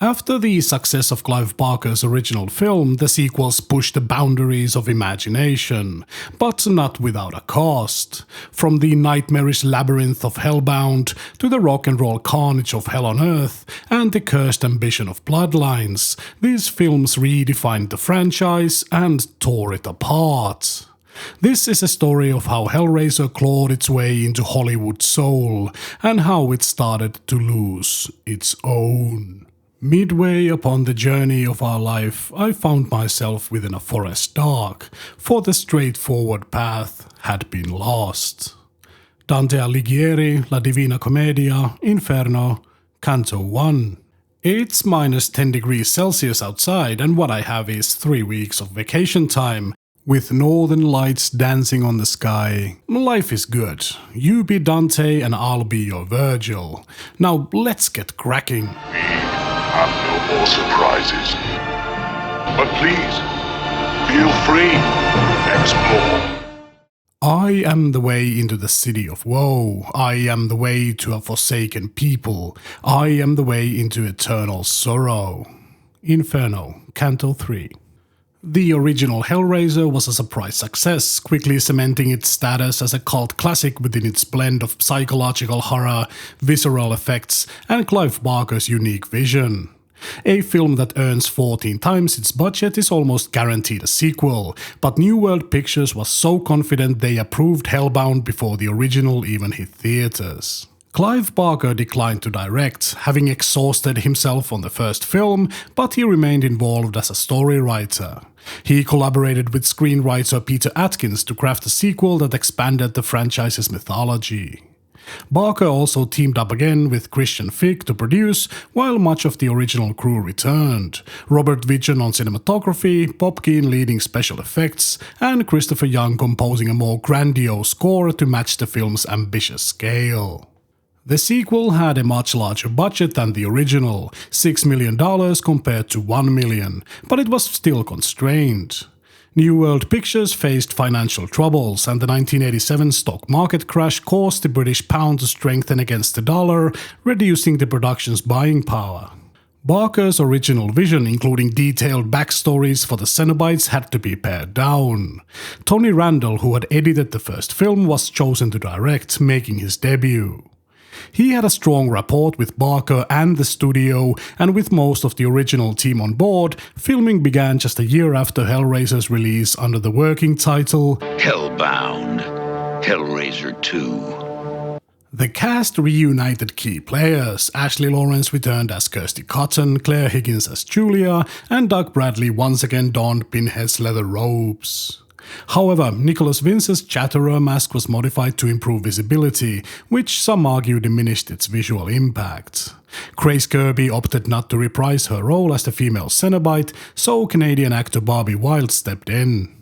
After the success of Clive Barker's original film, the sequels pushed the boundaries of imagination, but not without a cost. From the nightmarish labyrinth of Hellbound to the rock and roll carnage of Hell on Earth and the cursed ambition of Bloodlines, these films redefined the franchise and tore it apart. This is a story of how Hellraiser clawed its way into Hollywood's soul and how it started to lose its own. Midway upon the journey of our life, I found myself within a forest dark, for the straightforward path had been lost. Dante Alighieri, La Divina Commedia, Inferno, Canto 1. It's minus 10 degrees Celsius outside, and what I have is 3 weeks of vacation time, with northern lights dancing on the sky. Life is good. You be Dante and I'll be your Virgil. Now let's get cracking. Have no more surprises. But please, feel free. Explore. I am the way into the city of woe. I am the way to a forsaken people. I am the way into eternal sorrow. Inferno, Canto 3. The original Hellraiser was a surprise success, quickly cementing its status as a cult classic within its blend of psychological horror, visceral effects, and Clive Barker's unique vision. A film that earns 14 times its budget is almost guaranteed a sequel, but New World Pictures was so confident they approved Hellbound before the original even hit theaters. Clive Barker declined to direct, having exhausted himself on the first film, but he remained involved as a story writer. He collaborated with screenwriter Peter Atkins to craft a sequel that expanded the franchise's mythology. Barker also teamed up again with Christian Fig to produce, while much of the original crew returned. Robert Widgeon on cinematography, Bob Keane leading special effects, and Christopher Young composing a more grandiose score to match the film's ambitious scale. The sequel had a much larger budget than the original, $6 million compared to $1 million, but it was still constrained. New World Pictures faced financial troubles, and the 1987 stock market crash caused the British pound to strengthen against the dollar, reducing the production's buying power. Barker's original vision, including detailed backstories for the Cenobites, had to be pared down. Tony Randall, who had edited the first film, was chosen to direct, making his debut. He had a strong rapport with Barker and the studio, and with most of the original team on board, filming began just a year after Hellraiser's release under the working title Hellbound, Hellraiser II. The cast reunited key players. Ashley Lawrence returned as Kirsty Cotton, Claire Higgins as Julia, and Doug Bradley once again donned Pinhead's leather robes. However, Nicholas Vince's Chatterer mask was modified to improve visibility, which some argue diminished its visual impact. Grace Kirby opted not to reprise her role as the female Cenobite, so Canadian actor Barbie Wilde stepped in.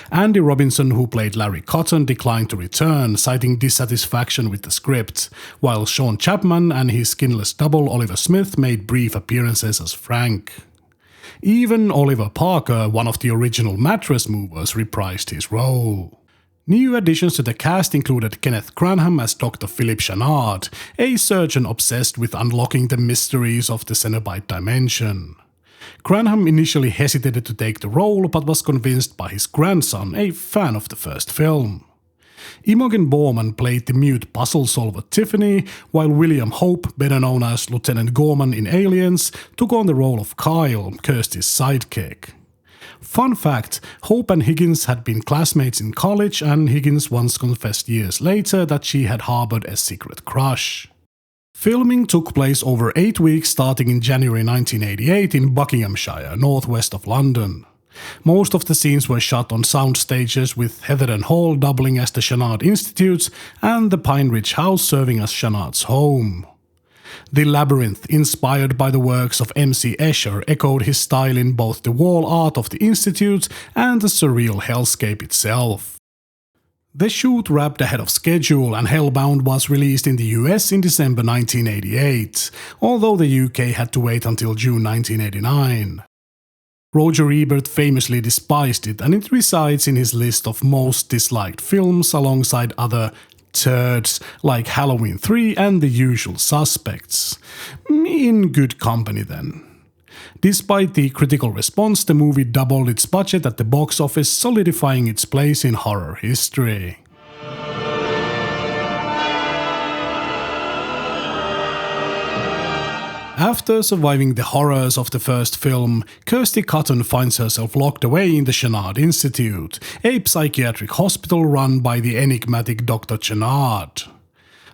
Andy Robinson, who played Larry Cotton, declined to return, citing dissatisfaction with the script, while Sean Chapman and his skinless double Oliver Smith made brief appearances as Frank. Even Oliver Parker, one of the original mattress movers, reprised his role. New additions to the cast included Kenneth Cranham as Dr. Philip Channard, a surgeon obsessed with unlocking the mysteries of the Cenobite dimension. Cranham initially hesitated to take the role, but was convinced by his grandson, a fan of the first film. Imogen Bowman played the mute puzzle solver Tiffany, while William Hope, better known as Lieutenant Gorman in Aliens, took on the role of Kyle, Kirsty's sidekick. Fun fact, Hope and Higgins had been classmates in college, and Higgins once confessed years later that she had harbored a secret crush. Filming took place over 8 weeks starting in January 1988 in Buckinghamshire, northwest of London. Most of the scenes were shot on sound stages, with Heather and Hall doubling as the Channard Institutes and the Pine Ridge House serving as Channard's home. The labyrinth, inspired by the works of M.C. Escher, echoed his style in both the wall art of the Institute and the surreal hellscape itself. The shoot wrapped ahead of schedule, and Hellbound was released in the US in December 1988, although the UK had to wait until June 1989. Roger Ebert famously despised it, and it resides in his list of most disliked films alongside other turds like Halloween 3 and The Usual Suspects. In good company then. Despite the critical response, the movie doubled its budget at the box office, solidifying its place in horror history. After surviving the horrors of the first film, Kirsty Cotton finds herself locked away in the Channard Institute, a psychiatric hospital run by the enigmatic Dr. Channard.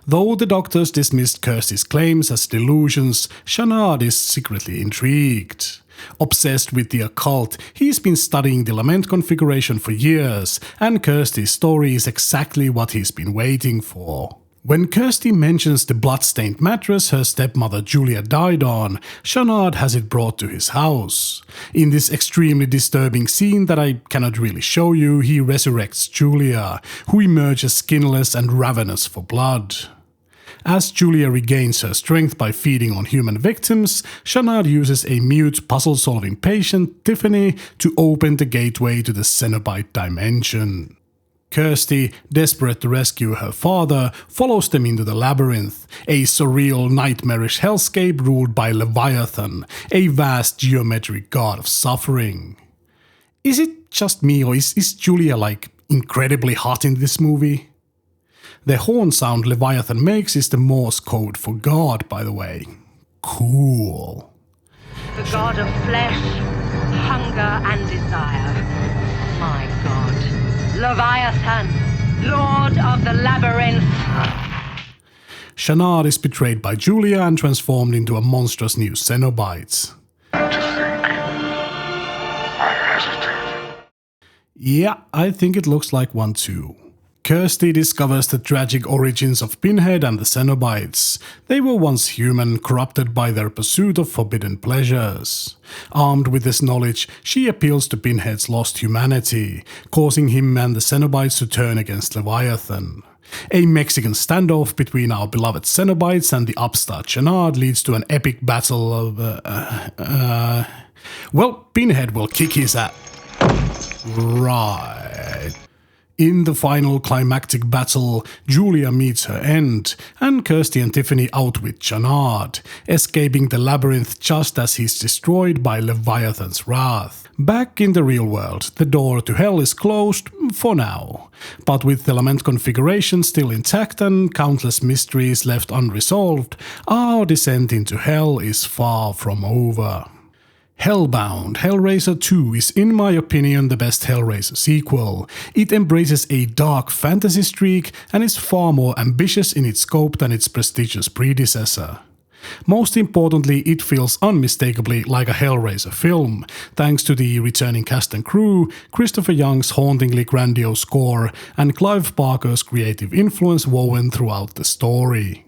Though the doctors dismissed Kirsty's claims as delusions, Channard is secretly intrigued. Obsessed with the occult, he's been studying the lament configuration for years, and Kirsty's story is exactly what he's been waiting for. When Kirsty mentions the blood-stained mattress her stepmother Julia died on, Channard has it brought to his house. In this extremely disturbing scene that I cannot really show you, he resurrects Julia, who emerges skinless and ravenous for blood. As Julia regains her strength by feeding on human victims, Channard uses a mute puzzle-solving patient, Tiffany, to open the gateway to the Cenobite dimension. Kirsty, desperate to rescue her father, follows them into the labyrinth, a surreal, nightmarish hellscape ruled by Leviathan, a vast geometric god of suffering. Is it just me, or is Julia incredibly hot in this movie? The horn sound Leviathan makes is the Morse code for God, by the way. Cool. The god of flesh, hunger and desire. My god. Leviathan, lord of the labyrinth. Channard is betrayed by Julia and transformed into a monstrous new Cenobite. To think, I hesitate. Yeah, I think it looks like one too. Kirsty discovers the tragic origins of Pinhead and the Cenobites. They were once human, corrupted by their pursuit of forbidden pleasures. Armed with this knowledge, she appeals to Pinhead's lost humanity, causing him and the Cenobites to turn against Leviathan. A Mexican standoff between our beloved Cenobites and the upstart Channard leads to an epic battle of... well, Pinhead will kick his ass. Right. In the final climactic battle, Julia meets her end, and Kirsty and Tiffany outwit Channard, escaping the labyrinth just as he's destroyed by Leviathan's wrath. Back in the real world, the door to hell is closed, for now. But with the lament configuration still intact and countless mysteries left unresolved, our descent into hell is far from over. Hellbound, Hellraiser II is in my opinion the best Hellraiser sequel. It embraces a dark fantasy streak and is far more ambitious in its scope than its prestigious predecessor. Most importantly, it feels unmistakably like a Hellraiser film, thanks to the returning cast and crew, Christopher Young's hauntingly grandiose score, and Clive Barker's creative influence woven throughout the story.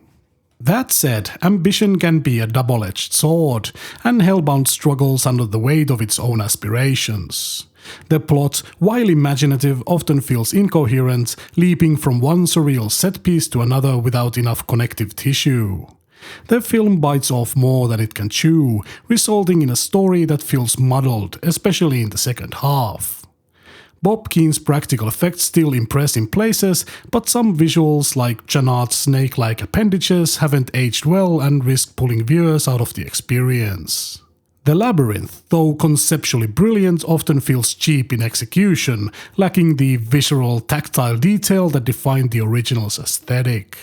That said, ambition can be a double-edged sword, and Hellbound struggles under the weight of its own aspirations. The plot, while imaginative, often feels incoherent, leaping from one surreal set-piece to another without enough connective tissue. The film bites off more than it can chew, resulting in a story that feels muddled, especially in the second half. Bob Keane's practical effects still impress in places, but some visuals like Channard's snake-like appendages haven't aged well and risk pulling viewers out of the experience. The labyrinth, though conceptually brilliant, often feels cheap in execution, lacking the visceral, tactile detail that defined the original's aesthetic.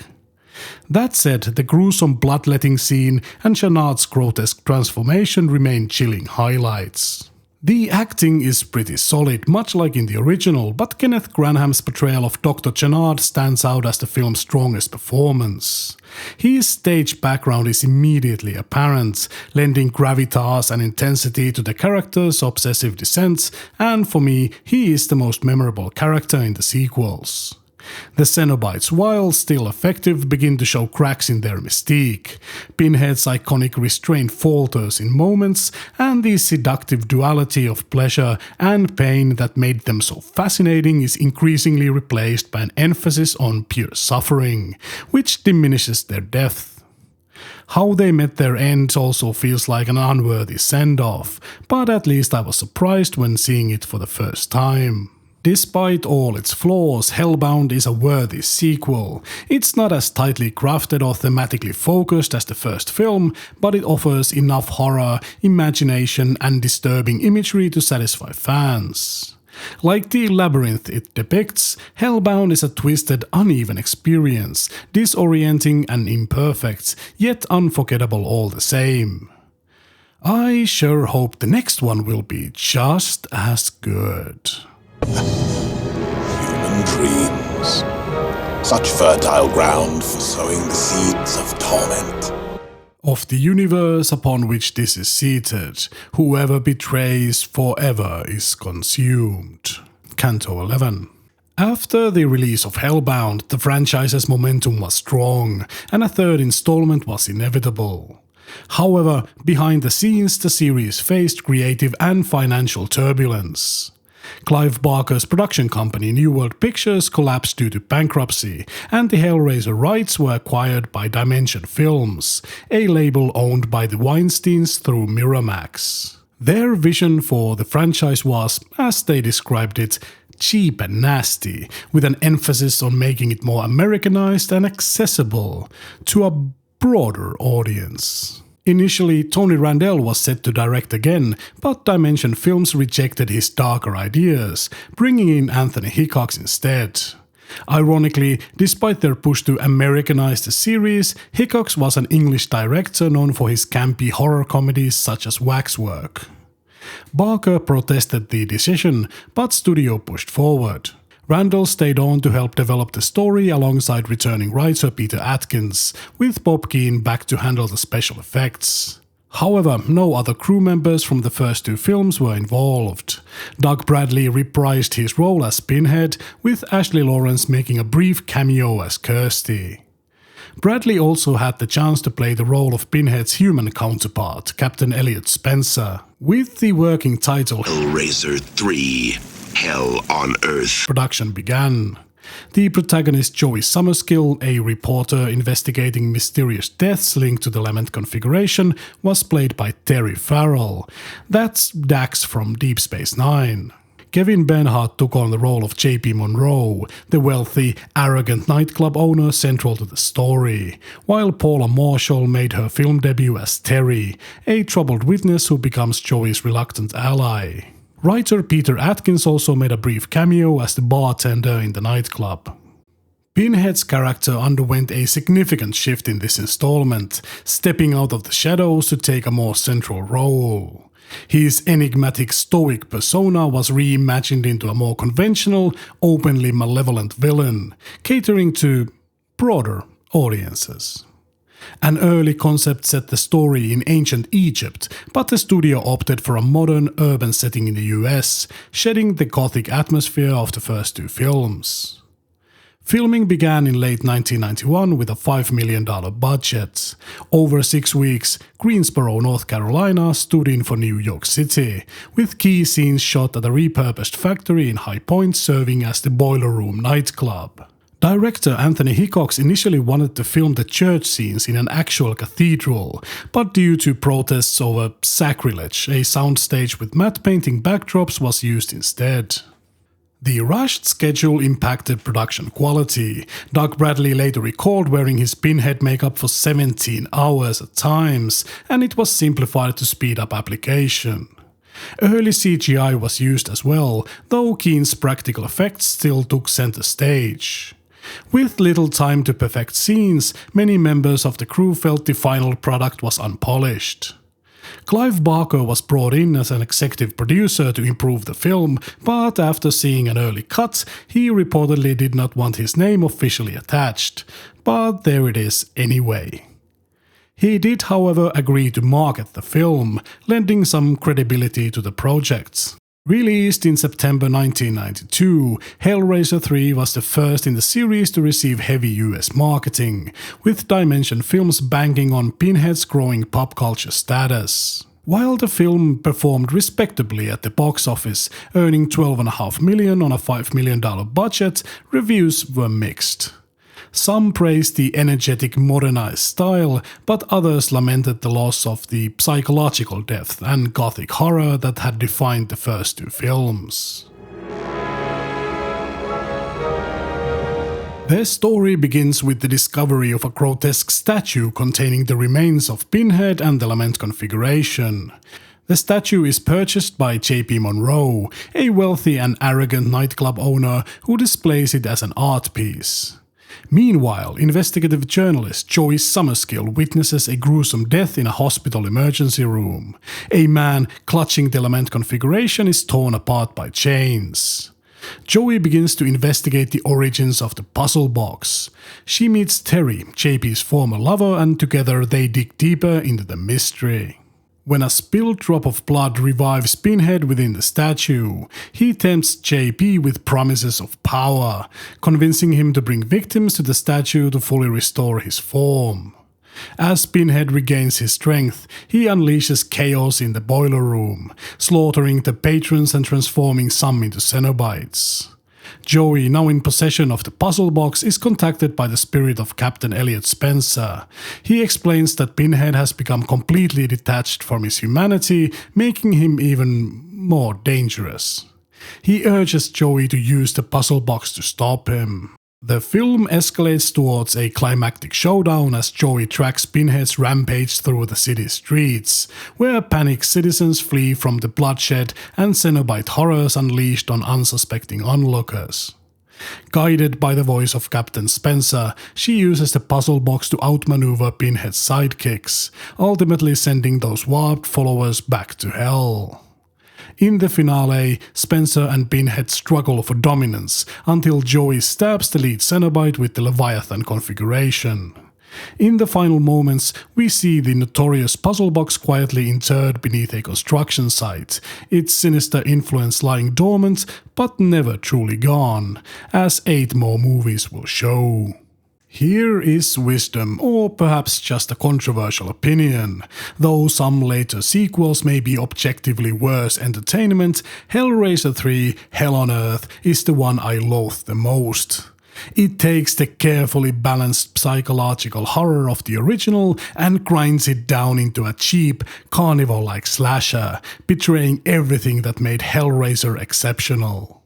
That said, the gruesome bloodletting scene and Channard's grotesque transformation remain chilling highlights. The acting is pretty solid, much like in the original, but Kenneth Granaham's portrayal of Dr. Channard stands out as the film's strongest performance. His stage background is immediately apparent, lending gravitas and intensity to the character's obsessive descents, and for me, he is the most memorable character in the sequels. The Cenobites, while still effective, begin to show cracks in their mystique. Pinhead's iconic restraint falters in moments, and the seductive duality of pleasure and pain that made them so fascinating is increasingly replaced by an emphasis on pure suffering, which diminishes their depth. How they met their end also feels like an unworthy send-off, but at least I was surprised when seeing it for the first time. Despite all its flaws, Hellbound is a worthy sequel. It's not as tightly crafted or thematically focused as the first film, but it offers enough horror, imagination, and disturbing imagery to satisfy fans. Like the labyrinth it depicts, Hellbound is a twisted, uneven experience, disorienting and imperfect, yet unforgettable all the same. I sure hope the next one will be just as good. Human dreams. Such fertile ground for sowing the seeds of torment. Of the universe upon which this is seated, whoever betrays forever is consumed. Canto 11. After the release of Hellbound, the franchise's momentum was strong, and a third installment was inevitable. However, behind the scenes, the series faced creative and financial turbulence. Clive Barker's production company New World Pictures collapsed due to bankruptcy, and the Hellraiser rights were acquired by Dimension Films, a label owned by the Weinsteins through Miramax. Their vision for the franchise was, as they described it, cheap and nasty, with an emphasis on making it more Americanized and accessible to a broader audience. Initially, Tony Randell was set to direct again, but Dimension Films rejected his darker ideas, bringing in Anthony Hickox instead. Ironically, despite their push to Americanize the series, Hickox was an English director known for his campy horror comedies such as Waxwork. Barker protested the decision, but studio pushed forward. Randall stayed on to help develop the story alongside returning writer Peter Atkins, with Bob Keane back to handle the special effects. However, no other crew members from the first two films were involved. Doug Bradley reprised his role as Pinhead, with Ashley Lawrence making a brief cameo as Kirsty. Bradley also had the chance to play the role of Pinhead's human counterpart, Captain Elliot Spencer. With the working title Hellraiser III, Hell on Earth, production began. The protagonist Joey Summerskill, a reporter investigating mysterious deaths linked to the Lament configuration, was played by Terry Farrell. That's Dax from Deep Space Nine. Kevin Bernhardt took on the role of J.P. Monroe, the wealthy, arrogant nightclub owner central to the story, while Paula Marshall made her film debut as Terry, a troubled witness who becomes Joey's reluctant ally. Writer Peter Atkins also made a brief cameo as the bartender in the nightclub. Pinhead's character underwent a significant shift in this installment, stepping out of the shadows to take a more central role. His enigmatic stoic persona was reimagined into a more conventional, openly malevolent villain, catering to broader audiences. An early concept set the story in ancient Egypt, but the studio opted for a modern urban setting in the US, shedding the gothic atmosphere of the first two films. Filming began in late 1991 with a $5 million budget. Over 6 weeks, Greensboro, North Carolina stood in for New York City, with key scenes shot at a repurposed factory in High Point serving as the Boiler Room nightclub. Director Anthony Hickox initially wanted to film the church scenes in an actual cathedral, but due to protests over sacrilege, a soundstage with matte painting backdrops was used instead. The rushed schedule impacted production quality. Doug Bradley later recalled wearing his Pinhead makeup for 17 hours at times, and it was simplified to speed up application. Early CGI was used as well, though Keane's practical effects still took center stage. With little time to perfect scenes, many members of the crew felt the final product was unpolished. Clive Barker was brought in as an executive producer to improve the film, but after seeing an early cut, he reportedly did not want his name officially attached. But there it is anyway. He did, however, agree to market the film, lending some credibility to the project. Released in September 1992, Hellraiser III was the first in the series to receive heavy US marketing, with Dimension Films banking on Pinhead's growing pop culture status. While the film performed respectably at the box office, earning $12.5 million on a $5 million budget, reviews were mixed. Some praised the energetic modernized style, but others lamented the loss of the psychological depth and gothic horror that had defined the first two films. Their story begins with the discovery of a grotesque statue containing the remains of Pinhead and the Lament configuration. The statue is purchased by J.P. Monroe, a wealthy and arrogant nightclub owner who displays it as an art piece. Meanwhile, investigative journalist Joey Summerskill witnesses a gruesome death in a hospital emergency room. A man clutching the Lament configuration is torn apart by chains. Joey begins to investigate the origins of the puzzle box. She meets Terry, JP's former lover, and together they dig deeper into the mystery. When a spilled drop of blood revives Pinhead within the statue, he tempts JP with promises of power, convincing him to bring victims to the statue to fully restore his form. As Pinhead regains his strength, he unleashes chaos in the boiler room, slaughtering the patrons and transforming some into Cenobites. Joey, now in possession of the puzzle box, is contacted by the spirit of Captain Elliot Spencer. He explains that Pinhead has become completely detached from his humanity, making him even more dangerous. He urges Joey to use the puzzle box to stop him. The film escalates towards a climactic showdown as Joey tracks Pinhead's rampage through the city streets, where panicked citizens flee from the bloodshed and Cenobite horrors unleashed on unsuspecting onlookers. Guided by the voice of Captain Spencer, she uses the puzzle box to outmaneuver Pinhead's sidekicks, ultimately sending those warped followers back to hell. In the finale, Spencer and Pinhead struggle for dominance until Joey stabs the lead Cenobite with the Leviathan configuration. In the final moments, we see the notorious puzzle box quietly interred beneath a construction site, its sinister influence lying dormant but never truly gone, as 8 more movies will show. Here is wisdom, or perhaps just a controversial opinion. Though some later sequels may be objectively worse entertainment, Hellraiser III: Hell on Earth is the one I loathe the most. It takes the carefully balanced psychological horror of the original and grinds it down into a cheap, carnival-like slasher, betraying everything that made Hellraiser exceptional.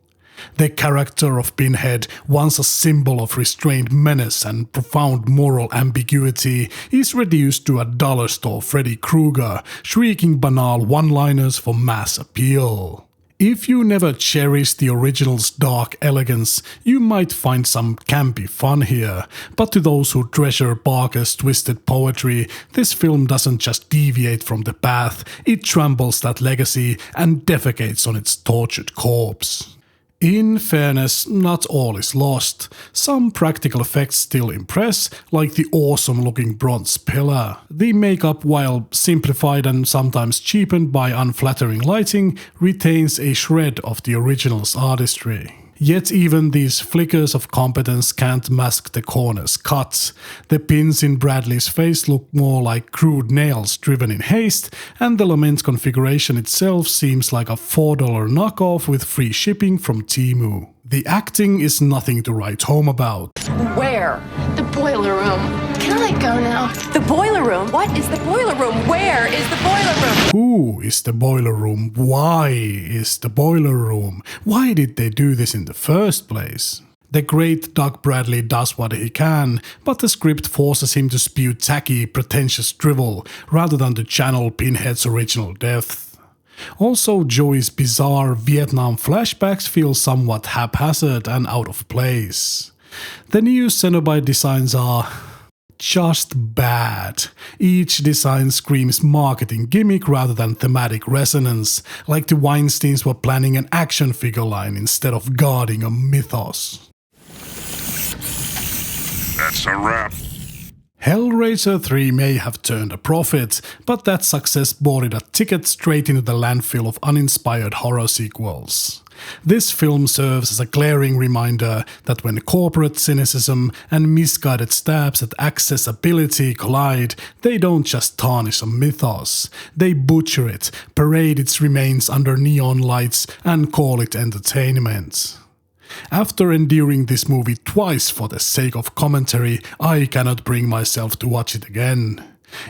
The character of Pinhead, once a symbol of restrained menace and profound moral ambiguity, is reduced to a dollar store Freddy Krueger, shrieking banal one-liners for mass appeal. If you never cherished the original's dark elegance, you might find some campy fun here, but to those who treasure Barker's twisted poetry, this film doesn't just deviate from the path, it tramples that legacy and defecates on its tortured corpse. In fairness, not all is lost. Some practical effects still impress, like the awesome-looking bronze pillar. The makeup, while simplified and sometimes cheapened by unflattering lighting, retains a shred of the original's artistry. Yet even these flickers of competence can't mask the corners cut. The pins in Bradley's face look more like crude nails driven in haste, and the Lament configuration itself seems like a $4 knockoff with free shipping from Temu. The acting is nothing to write home about. Where? The boiler room. Can I go now? The boiler room? What is the boiler room? Where is the boiler room? Who is the boiler room? Why is the boiler room? Why did they do this in the first place? The great Doug Bradley does what he can, but the script forces him to spew tacky, pretentious drivel rather than to channel Pinhead's original depth. Also, Joey's bizarre Vietnam flashbacks feel somewhat haphazard and out of place. The new Cenobite designs are just bad. Each design screams marketing gimmick rather than thematic resonance, like the Weinsteins were planning an action figure line instead of guarding a mythos. That's a wrap. Hellraiser 3 may have turned a profit, but that success bought it a ticket straight into the landfill of uninspired horror sequels. This film serves as a glaring reminder that when corporate cynicism and misguided stabs at accessibility collide, they don't just tarnish a mythos, they butcher it, parade its remains under neon lights, and call it entertainment. After enduring this movie twice for the sake of commentary, I cannot bring myself to watch it again.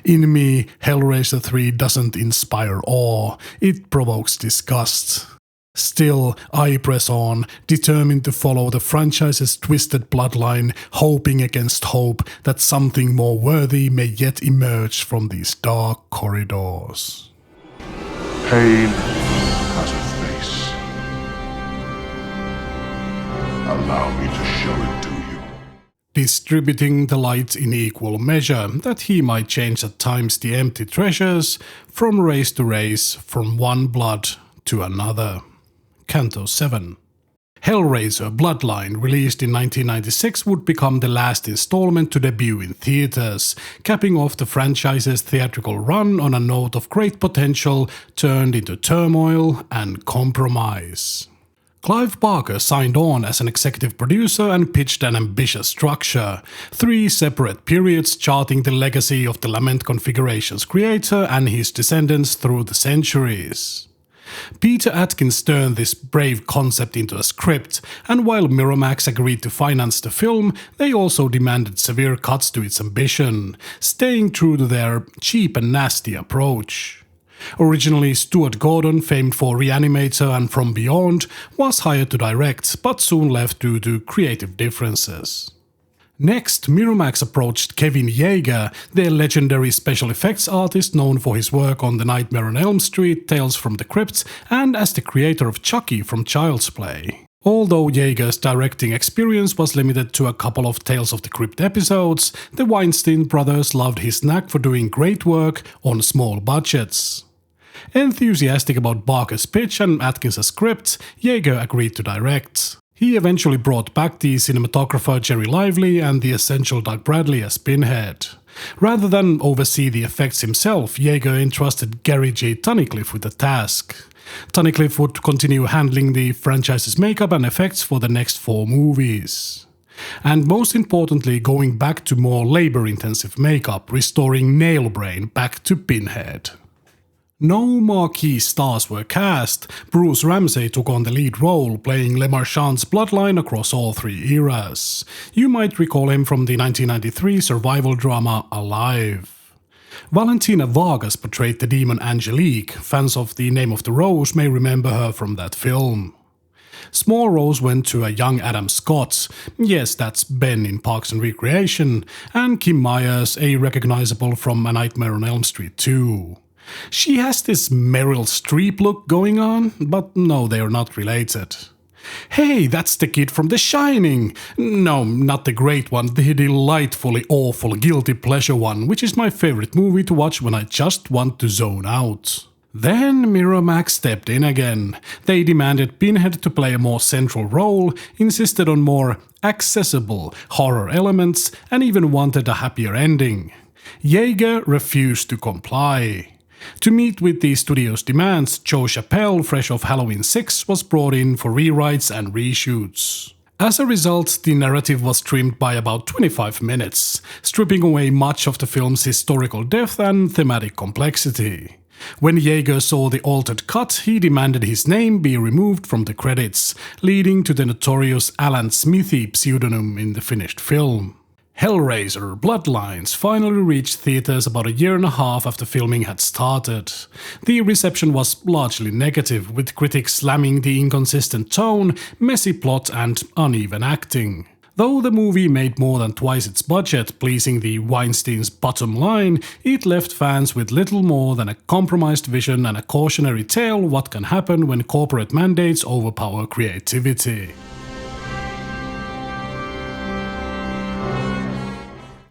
In me, Hellraiser 3 doesn't inspire awe, it provokes disgust. Still, I press on, determined to follow the franchise's twisted bloodline, hoping against hope that something more worthy may yet emerge from these dark corridors. Pain has a face. Allow me to show it to you. Distributing the light in equal measure, that he might change at times the empty treasures, from race to race, from one blood to another. Canto 7. Hellraiser Bloodline, released in 1996, would become the last installment to debut in theaters, capping off the franchise's theatrical run on a note of great potential turned into turmoil and compromise. Clive Barker signed on as an executive producer and pitched an ambitious structure, 3 separate periods charting the legacy of the Lament Configuration's creator and his descendants through the centuries. Peter Atkins turned this brave concept into a script, and while Miramax agreed to finance the film, they also demanded severe cuts to its ambition, staying true to their cheap and nasty approach. Originally, Stuart Gordon, famed for Reanimator and From Beyond, was hired to direct, but soon left due to creative differences. Next, Miramax approached Kevin Yeager, their legendary special effects artist known for his work on The Nightmare on Elm Street, Tales from the Crypt, and as the creator of Chucky from Child's Play. Although Yeager's directing experience was limited to a couple of Tales of the Crypt episodes, the Weinstein brothers loved his knack for doing great work on small budgets. Enthusiastic about Barker's pitch and Atkins' script, Yeager agreed to direct. He eventually brought back the cinematographer Jerry Lively and the essential Doug Bradley as Pinhead. Rather than oversee the effects himself, Yeager entrusted Gary J. Tunnicliffe with the task. Tunnicliffe would continue handling the franchise's makeup and effects for the next 4 movies. And most importantly, going back to more labor-intensive makeup, restoring Nailbrain back to Pinhead. No marquee stars were cast. Bruce Ramsay took on the lead role, playing Le Marchand's bloodline across all 3 eras. You might recall him from the 1993 survival drama Alive. Valentina Vargas portrayed the demon Angelique. Fans of The Name of the Rose may remember her from that film. Small roles went to a young Adam Scott, yes, that's Ben in Parks and Recreation, and Kim Myers, a recognizable from A Nightmare on Elm Street 2. She has this Meryl Streep look going on, but no, they are not related. Hey, that's the kid from The Shining! No, not the great one, the delightfully awful guilty pleasure one, which is my favorite movie to watch when I just want to zone out. Then Miramax stepped in again. They demanded Pinhead to play a more central role, insisted on more accessible horror elements, and even wanted a happier ending. Yeager refused to comply. To meet with the studio's demands, Joe Chappelle, fresh off Halloween 6, was brought in for rewrites and reshoots. As a result, the narrative was trimmed by about 25 minutes, stripping away much of the film's historical depth and thematic complexity. When Yeager saw the altered cut, he demanded his name be removed from the credits, leading to the notorious Alan Smithy pseudonym in the finished film. Hellraiser Bloodlines finally reached theaters about a year and a half after filming had started. The reception was largely negative, with critics slamming the inconsistent tone, messy plot, and uneven acting. Though the movie made more than twice its budget, pleasing the Weinstein's bottom line, it left fans with little more than a compromised vision and a cautionary tale what can happen when corporate mandates overpower creativity.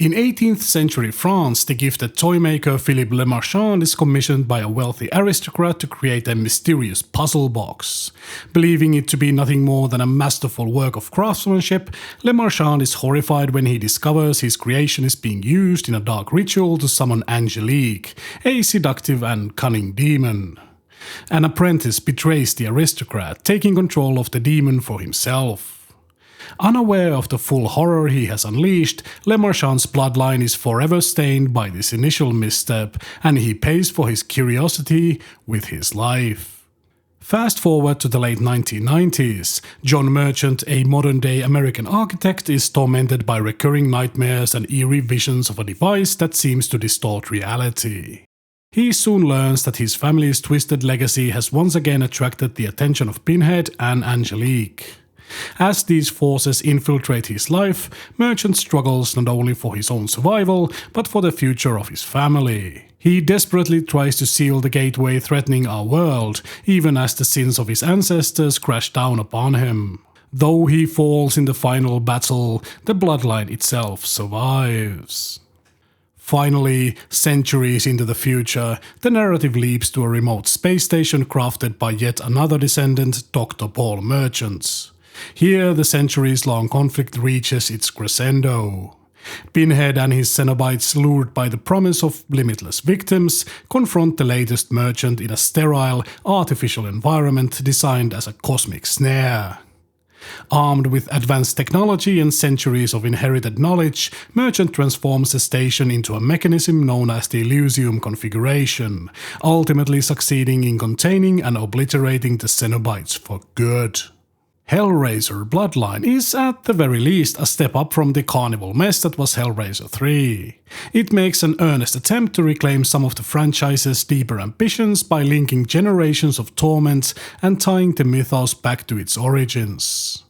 In 18th century France, the gifted toymaker Philippe Le Marchand is commissioned by a wealthy aristocrat to create a mysterious puzzle box. Believing it to be nothing more than a masterful work of craftsmanship, Le Marchand is horrified when he discovers his creation is being used in a dark ritual to summon Angelique, a seductive and cunning demon. An apprentice betrays the aristocrat, taking control of the demon for himself. Unaware of the full horror he has unleashed, Le Marchand's bloodline is forever stained by this initial misstep, and he pays for his curiosity with his life. Fast forward to the late 1990s, John Merchant, a modern-day American architect, is tormented by recurring nightmares and eerie visions of a device that seems to distort reality. He soon learns that his family's twisted legacy has once again attracted the attention of Pinhead and Angelique. As these forces infiltrate his life, Merchant struggles not only for his own survival, but for the future of his family. He desperately tries to seal the gateway threatening our world, even as the sins of his ancestors crash down upon him. Though he falls in the final battle, the Bloodline itself survives. Finally, centuries into the future, the narrative leaps to a remote space station crafted by yet another descendant, Dr. Paul Merchant. Here, the centuries-long conflict reaches its crescendo. Pinhead and his Cenobites, lured by the promise of limitless victims, confront the latest Merchant in a sterile, artificial environment designed as a cosmic snare. Armed with advanced technology and centuries of inherited knowledge, Merchant transforms the station into a mechanism known as the Elysium configuration, ultimately succeeding in containing and obliterating the Cenobites for good. Hellraiser Bloodline is at the very least a step up from the carnival mess that was Hellraiser III. It makes an earnest attempt to reclaim some of the franchise's deeper ambitions by linking generations of torment and tying the mythos back to its origins.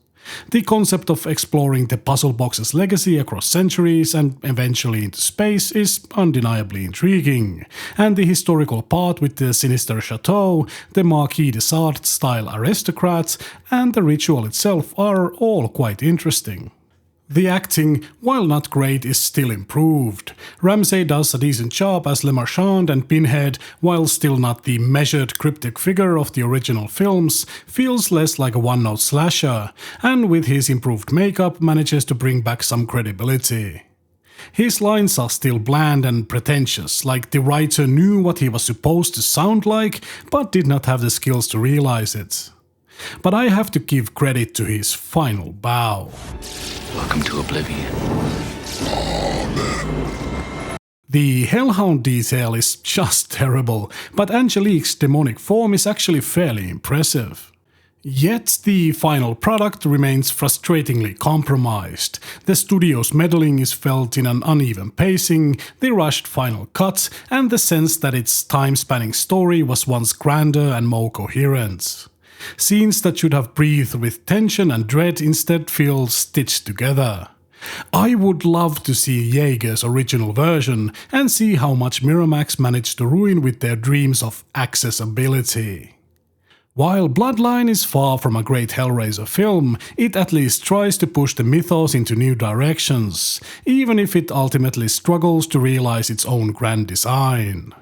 The concept of exploring the puzzle box's legacy across centuries and eventually into space is undeniably intriguing, and the historical part with the sinister chateau, the Marquis de Sade-style aristocrats, and the ritual itself are all quite interesting. The acting, while not great, is still improved. Ramsay does a decent job as Le Marchand, and Pinhead, while still not the measured cryptic figure of the original films, feels less like a one-note slasher, and with his improved makeup manages to bring back some credibility. His lines are still bland and pretentious, like the writer knew what he was supposed to sound like, but did not have the skills to realize it. But I have to give credit to his final bow. Welcome to Oblivion. The Hellhound detail is just terrible, but Angelique's demonic form is actually fairly impressive. Yet the final product remains frustratingly compromised. The studio's meddling is felt in an uneven pacing, the rushed final cut, and the sense that its time-spanning story was once grander and more coherent. Scenes that should have breathed with tension and dread instead feel stitched together. I would love to see Yeager's original version and see how much Miramax managed to ruin with their dreams of accessibility. While Bloodline is far from a great Hellraiser film, it at least tries to push the mythos into new directions, even if it ultimately struggles to realize its own grand design.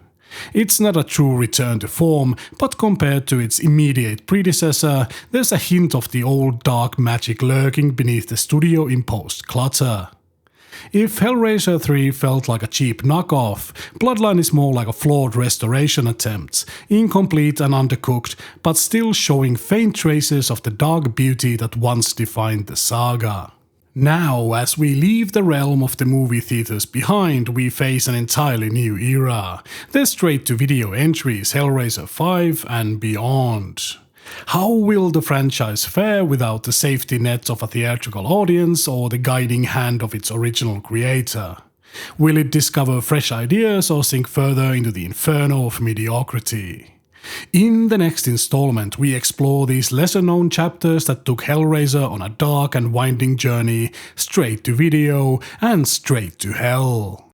It's not a true return to form, but compared to its immediate predecessor, there's a hint of the old dark magic lurking beneath the studio-imposed clutter. If Hellraiser III felt like a cheap knockoff, Bloodline is more like a flawed restoration attempt, incomplete and undercooked, but still showing faint traces of the dark beauty that once defined the saga. Now, as we leave the realm of the movie theaters behind, we face an entirely new era, the straight-to-video entries Hellraiser V and beyond. How will the franchise fare without the safety net of a theatrical audience or the guiding hand of its original creator? Will it discover fresh ideas or sink further into the inferno of mediocrity? In the next installment, we explore these lesser-known chapters that took Hellraiser on a dark and winding journey straight to video and straight to hell.